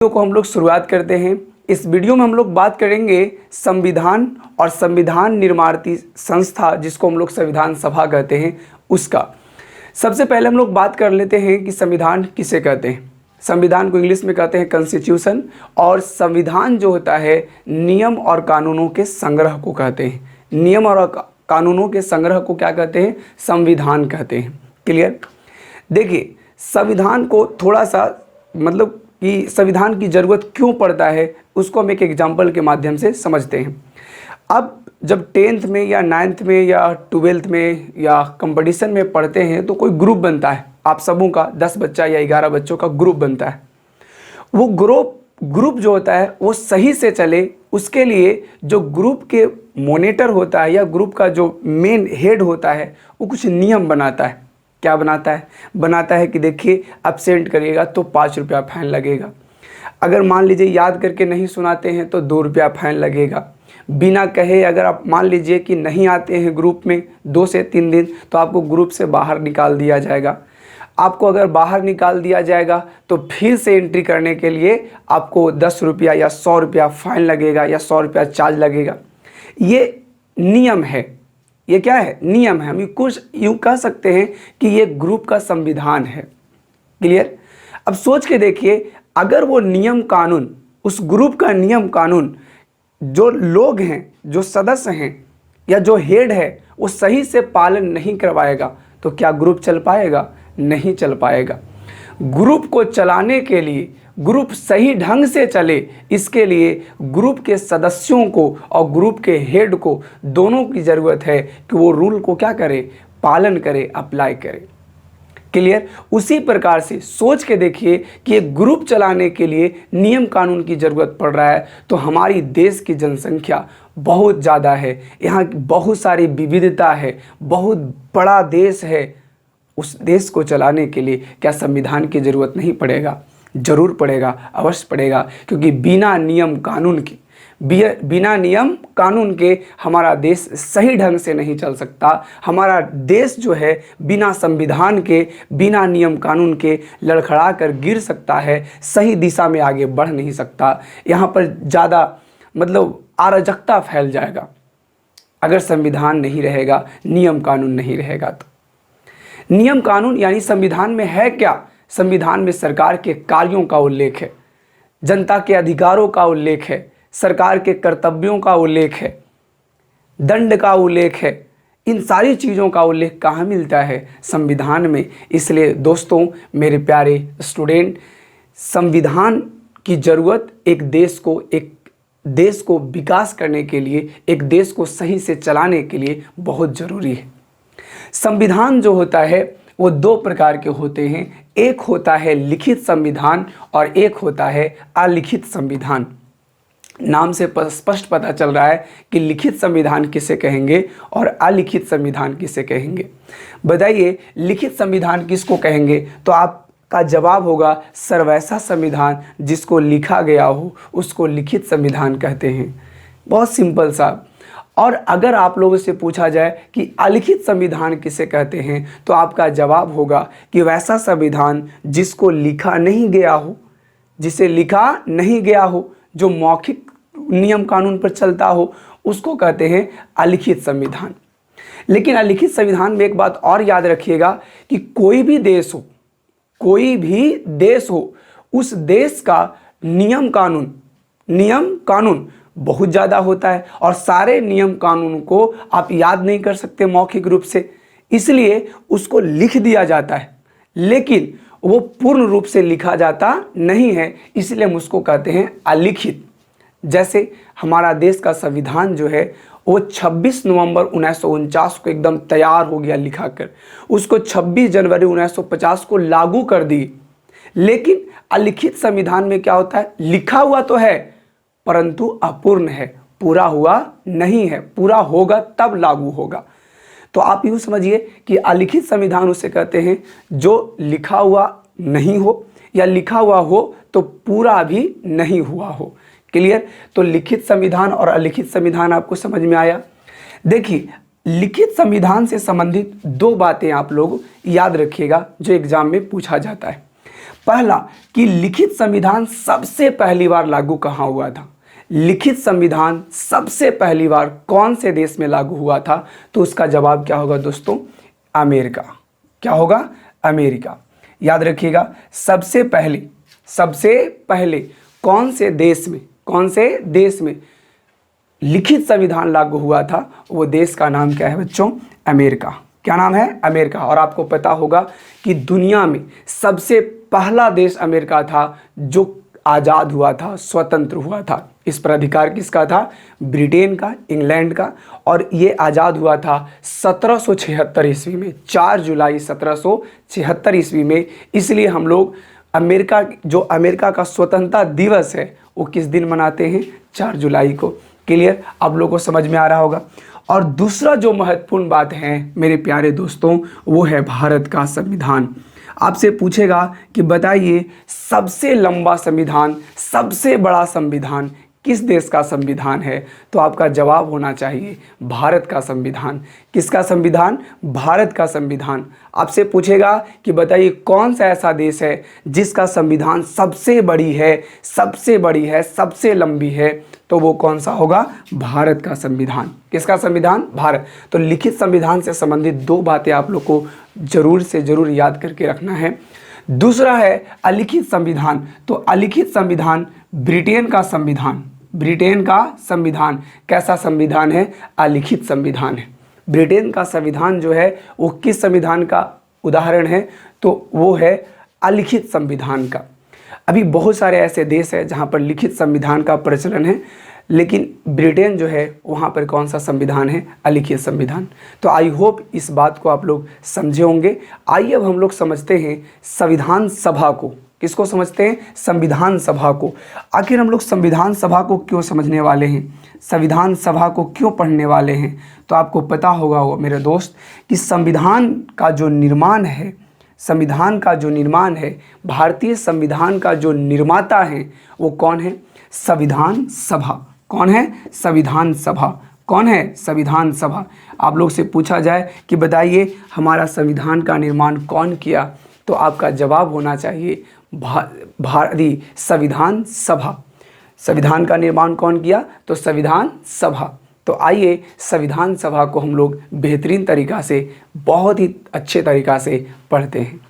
Video को हम लोग शुरुआत करते हैं। इस वीडियो में हम लोग बात करेंगे संविधान और संविधान निर्माती संस्था, जिसको हम लोग संविधान सभा कहते हैं, उसका। सबसे पहले हम लोग बात कर लेते हैं कि संविधान किसे कहते हैं। संविधान को इंग्लिश में कहते हैं कॉन्स्टिट्यूशन, और संविधान जो होता है नियम और कानूनों के संग्रह को कहते हैं। नियम और कानूनों के संग्रह को क्या कहते हैं? संविधान कहते हैं। क्लियर? देखिए, संविधान को थोड़ा सा मतलब कि संविधान की ज़रूरत क्यों पड़ता है, उसको हम एक एग्जाम्पल के माध्यम से समझते हैं। अब जब 10th में या 9th में या 12th में या कंपटीशन में पढ़ते हैं तो कोई ग्रुप बनता है, आप सबों का 10 बच्चा या 11 बच्चों का ग्रुप बनता है। वो ग्रुप जो होता है वो सही से चले, उसके लिए जो ग्रुप के मॉनिटर होता है या ग्रुप का जो मेन हेड होता है वो कुछ नियम बनाता है। क्या बनाता है? बनाता है कि देखिए, एब्सेंट करिएगा तो 5 रुपया फाइन लगेगा। अगर मान लीजिए याद करके नहीं सुनाते हैं तो 2 रुपया फाइन लगेगा। बिना कहे अगर आप मान लीजिए कि नहीं आते हैं ग्रुप में 2 से 3 दिन, तो आपको ग्रुप से बाहर निकाल दिया जाएगा। आपको अगर बाहर निकाल दिया जाएगा तो फिर से एंट्री करने के लिए आपको 10 रुपया या 100 रुपया फाइन लगेगा या 100 रुपया चार्ज लगेगा। ये नियम है। ये क्या है? नियम है। हम कुछ यूँ कह सकते हैं कि ये ग्रुप का संविधान है। क्लियर? अब सोच के देखिए, अगर वो नियम कानून, उस ग्रुप का नियम कानून जो लोग हैं, जो सदस्य हैं या जो हेड है, वो सही से पालन नहीं करवाएगा तो क्या ग्रुप चल पाएगा? नहीं चल पाएगा। ग्रुप को चलाने के लिए, ग्रुप सही ढंग से चले, इसके लिए ग्रुप के सदस्यों को और ग्रुप के हेड को दोनों की ज़रूरत है कि वो रूल को क्या करे? पालन करे, अप्लाई करे। क्लियर? उसी प्रकार से सोच के देखिए कि एक ग्रुप चलाने के लिए नियम कानून की ज़रूरत पड़ रहा है, तो हमारी देश की जनसंख्या बहुत ज़्यादा है, यहाँ बहुत सारी विविधता है, बहुत बड़ा देश है। उस देश को चलाने के लिए क्या संविधान की ज़रूरत नहीं पड़ेगा? ज़रूर पड़ेगा, अवश्य पड़ेगा, क्योंकि बिना नियम कानून के हमारा देश सही ढंग से नहीं चल सकता। हमारा देश जो है बिना संविधान के, बिना नियम कानून के लड़खड़ा कर गिर सकता है, सही दिशा में आगे बढ़ नहीं सकता। यहाँ पर ज़्यादा मतलब अराजकता फैल जाएगा अगर संविधान नहीं रहेगा, नियम कानून नहीं रहेगा। तो नियम कानून यानी संविधान में है क्या? संविधान में सरकार के कार्यों का उल्लेख है, जनता के अधिकारों का उल्लेख है, सरकार के कर्तव्यों का उल्लेख है, दंड का उल्लेख है। इन सारी चीज़ों का उल्लेख कहाँ मिलता है? संविधान में। इसलिए दोस्तों, मेरे प्यारे स्टूडेंट, संविधान की ज़रूरत एक देश को विकास करने के लिए, एक देश को सही से चलाने के लिए बहुत ज़रूरी है। संविधान जो होता है वो 2 प्रकार के होते हैं। एक होता है लिखित संविधान और एक होता है अलिखित संविधान। नाम से स्पष्ट पता चल रहा है कि लिखित संविधान किसे कहेंगे और अलिखित संविधान किसे कहेंगे। बताइए, लिखित संविधान किसको कहेंगे? तो आपका जवाब होगा सर, वैसा संविधान जिसको लिखा गया हो उसको लिखित संविधान कहते हैं। बहुत सिंपल सा। और अगर आप लोगों से पूछा जाए कि अलिखित संविधान किसे कहते हैं, तो आपका जवाब होगा कि वैसा संविधान जिसको लिखा नहीं गया हो, जिसे लिखा नहीं गया हो, जो मौखिक नियम कानून पर चलता हो, उसको कहते हैं अलिखित संविधान। लेकिन अलिखित संविधान में एक बात और याद रखिएगा कि कोई भी देश हो, उस देश का नियम कानून बहुत ज़्यादा होता है, और सारे नियम कानून को आप याद नहीं कर सकते मौखिक रूप से, इसलिए उसको लिख दिया जाता है, लेकिन वो पूर्ण रूप से लिखा जाता नहीं है, इसलिए हम उसको कहते हैं अलिखित। जैसे हमारा देश का संविधान जो है वो 26 नवंबर 1949 को एकदम तैयार हो गया लिखा कर, उसको 26 जनवरी 1950 को लागू कर दी। लेकिन अलिखित संविधान में क्या होता है? लिखा हुआ तो है परंतु अपूर्ण है, पूरा हुआ नहीं है, पूरा होगा तब लागू होगा। तो आप यूँ समझिए कि अलिखित संविधान उसे कहते हैं जो लिखा हुआ नहीं हो, या लिखा हुआ हो तो पूरा भी नहीं हुआ हो। क्लियर? तो लिखित संविधान और अलिखित संविधान आपको समझ में आया। देखिए, लिखित संविधान से संबंधित 2 बातें आप लोग याद रखिएगा जो एग्जाम में पूछा जाता है। पहला कि लिखित संविधान सबसे पहली बार लागू कहाँ हुआ था। लिखित संविधान सबसे पहली बार कौन से देश में लागू हुआ था? तो उसका जवाब क्या होगा दोस्तों? अमेरिका। क्या होगा? अमेरिका। याद रखिएगा, सबसे पहले कौन से देश में लिखित संविधान लागू हुआ था? वो देश का नाम क्या है बच्चों? अमेरिका। क्या नाम है? अमेरिका। और आपको पता होगा कि दुनिया में सबसे पहला देश अमेरिका था जो आज़ाद हुआ था, स्वतंत्र हुआ था। इस पर अधिकार किसका था? ब्रिटेन का, इंग्लैंड का। और ये आज़ाद हुआ था 1776 ईस्वी में, 4 जुलाई 1776 ईस्वी में। इसलिए हम लोग अमेरिका का स्वतंत्रता दिवस है वो किस दिन मनाते हैं? 4 जुलाई को। क्लियर? आप लोगों को समझ में आ रहा होगा। और दूसरा जो महत्वपूर्ण बात है मेरे प्यारे दोस्तों, वो है भारत का संविधान। आपसे पूछेगा कि बताइए सबसे लंबा संविधान, सबसे बड़ा संविधान किस देश का संविधान है? तो आपका जवाब होना चाहिए भारत का संविधान। किसका संविधान? भारत का संविधान। आपसे पूछेगा कि बताइए कौन सा ऐसा देश है जिसका संविधान सबसे बड़ी है, सबसे लंबी है? तो वो कौन सा होगा? भारत का संविधान। किसका संविधान? भारत। तो लिखित संविधान से संबंधित 2 बातें आप लोग को जरूर से जरूर याद करके रखना है। दूसरा है अलिखित संविधान। तो अलिखित संविधान ब्रिटेन का संविधान कैसा संविधान है? अलिखित संविधान है। ब्रिटेन का संविधान जो है वो किस संविधान का उदाहरण है? तो वो है अलिखित संविधान का। अभी बहुत सारे ऐसे देश हैं जहाँ पर लिखित संविधान का प्रचलन है, लेकिन ब्रिटेन जो है वहाँ पर कौन सा संविधान है? अलिखित संविधान। तो आई होप इस बात को आप लोग समझे होंगे। आइए अब हम लोग समझते हैं संविधान सभा को। किसको समझते हैं? संविधान सभा को। आखिर हम लोग संविधान सभा को क्यों समझने वाले हैं? संविधान सभा को क्यों पढ़ने वाले हैं? तो आपको पता होगा मेरे दोस्त कि संविधान का जो निर्माण है, भारतीय संविधान का जो निर्माता है वो कौन है? संविधान सभा। कौन है? संविधान सभा। कौन है? संविधान सभा। आप लोग से पूछा जाए कि बताइए हमारा संविधान का निर्माण कौन किया? तो आपका जवाब होना चाहिए भारतीय संविधान सभा। संविधान का निर्माण कौन किया? तो संविधान सभा। तो आइए संविधान सभा को हम लोग बेहतरीन तरीक़ा से, बहुत ही अच्छे तरीक़ा से पढ़ते हैं।